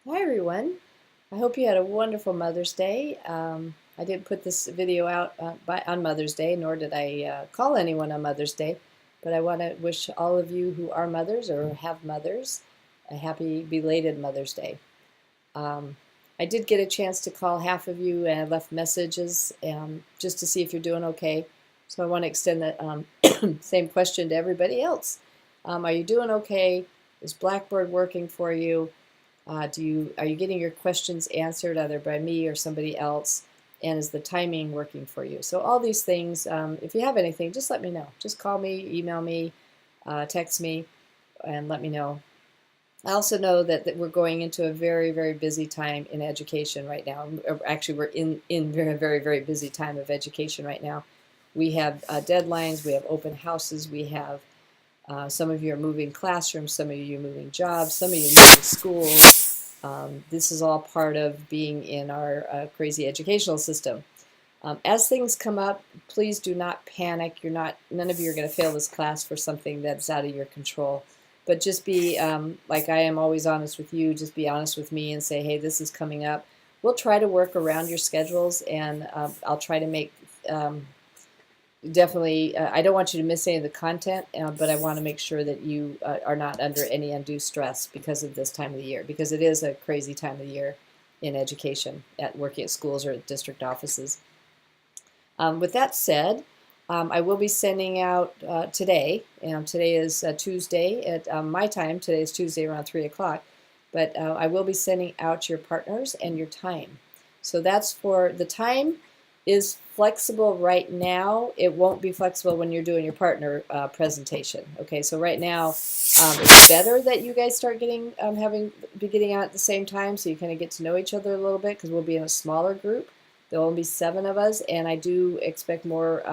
Hi everyone. I hope you had a wonderful Mother's Day. I didn't put this video out on Mother's Day, nor did I call anyone on Mother's Day, but I want to wish all of you who are mothers or have mothers a happy belated Mother's Day. Um, I did get a chance to call half of you and I left messages just to see if you're doing okay. So I want to extend that same question to everybody else. Are you doing okay? Is Blackboard working for you? Are you getting your questions answered either by me or somebody else? And is the timing working for you? So all these things, if you have anything, just let me know. Just call me, email me, text me, and let me know. I also know that we're going into a very, very busy time in education right now. Actually, we're in very busy time of education right now. We have deadlines, we have open houses, we have some of you are moving classrooms, some of you are moving jobs, some of you are moving schools. This is all part of being in our crazy educational system. As things come up, please do not panic. None of you are going to fail this class for something that's out of your control. But just be, like I am always honest with you, just be honest with me and say, hey, this is coming up. We'll try to work around your schedules, and I'll try to make definitely, I don't want you to miss any of the content, but I want to make sure that you are not under any undue stress because of this time of the year, because it is a crazy time of the year in education, at working at schools or at district offices. With that said, I will be sending out today, today is Tuesday at my time, today is Tuesday around 3 o'clock, but I will be sending out your partners and your time. So that's for the time is flexible right now. It won't be flexible when you're doing your partner presentation. Okay, so right now it's better that you guys start getting be getting out at the same time, so you kind of get to know each other a little bit, because we'll be in a smaller group. There will only be 7 of us, and I do expect more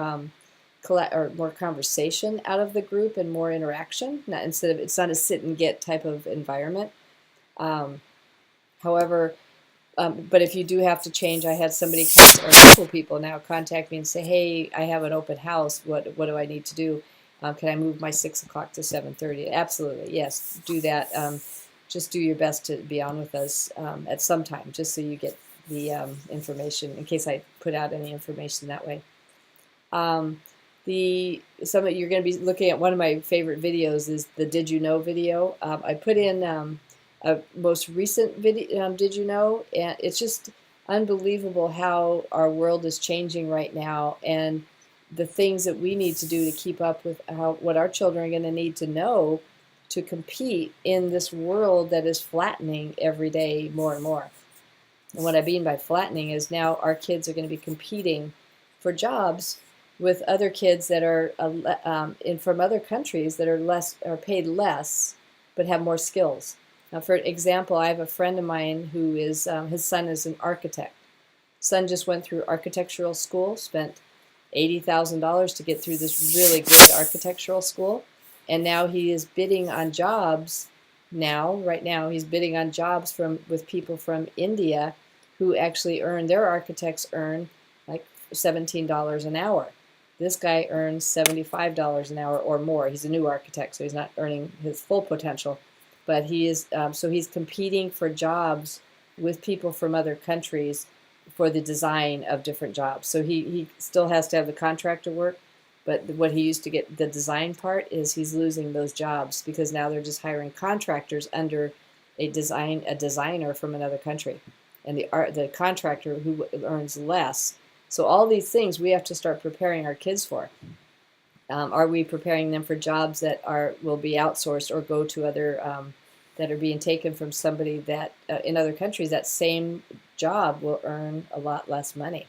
more conversation out of the group and more interaction. It's not a sit and get type of environment. Um, However, but if you do have to change, I had somebody or a couple people now contact me and say, "Hey, I have an open house. What do I need to do? Can I move my 6 o'clock to 7:30?" Absolutely, yes, do that. Just do your best to be on with us at some time, just so you get the information in case I put out any information that way. You're going to be looking at one of my favorite videos is the Did You Know video. I put in a most recent video, Did You Know? And it's just unbelievable how our world is changing right now, and the things that we need to do to keep up with what our children are going to need to know to compete in this world that is flattening every day more and more. And what I mean by flattening is now our kids are going to be competing for jobs with other kids that are from other countries that are paid less but have more skills. Now, for example, I have a friend of mine who is his son is an architect. Son just went through architectural school, spent $80,000 to get through this really good architectural school, and now he is bidding on jobs. Right now, he's bidding on jobs with people from India who actually their architects earn like $17 an hour. This guy earns $75 an hour or more. He's a new architect, so he's not earning his full potential, but he is. So he's competing for jobs with people from other countries for the design of different jobs. So he still has to have the contractor work, but what he used to get the design part is he's losing those jobs because now they're just hiring contractors under a designer from another country, and the contractor who earns less. So all these things we have to start preparing our kids for. Are we preparing them for jobs that will be outsourced or go to other that are being taken from somebody that in other countries that same job will earn a lot less money?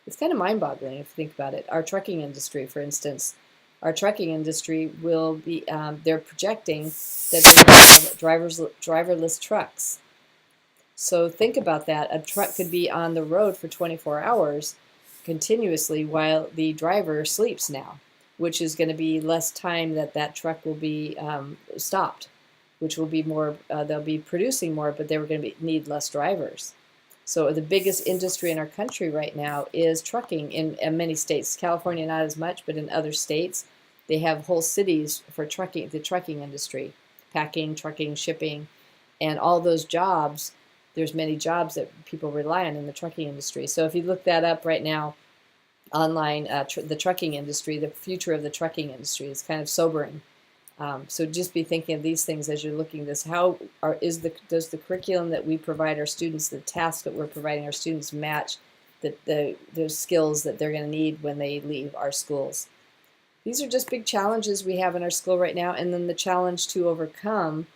It's kind of mind-boggling if you think about it. Our trucking industry, for instance, will be, they're projecting that they're going to have driverless trucks. So think about that. A truck could be on the road for 24 hours continuously while the driver sleeps now, which is going to be less time that truck will be stopped, which will be more, they'll be producing more, but they're going to need less drivers. So the biggest industry in our country right now is trucking in many states. California, not as much, but in other states, they have whole cities for trucking, the trucking industry, packing, trucking, shipping, and all those jobs there's many jobs that people rely on in the trucking industry. So if you look that up right now online, the trucking industry, the future of the trucking industry is kind of sobering. So just be thinking of these things as you're looking at this. Does the curriculum that we provide our students, the tasks that we're providing our students, match the skills that they're going to need when they leave our schools? These are just big challenges we have in our school right now, and then the challenge to overcome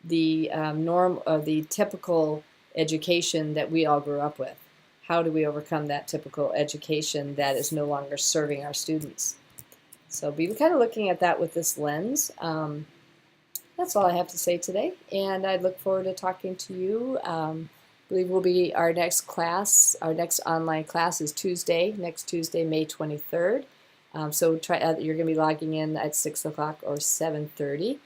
the the typical education that we all grew up with. How do we overcome that typical education that is no longer serving our students? So be kind of looking at that with this lens. That's all I have to say today, and I look forward to talking to you. I believe will be our next class. Our next online class is next Tuesday, May 23rd. So you're going to be logging in at 6 o'clock or 7:30,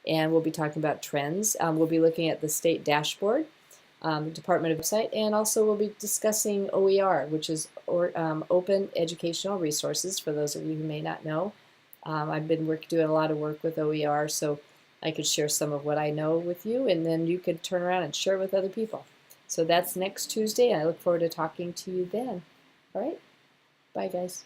and we'll be talking about trends. We'll be looking at the state dashboard, Department of website, and also we'll be discussing OER, which is Open Educational Resources, for those of you who may not know. I've been doing a lot of work with OER, so I could share some of what I know with you, and then you could turn around and share with other people. So that's next Tuesday, and I look forward to talking to you then. All right? Bye, guys.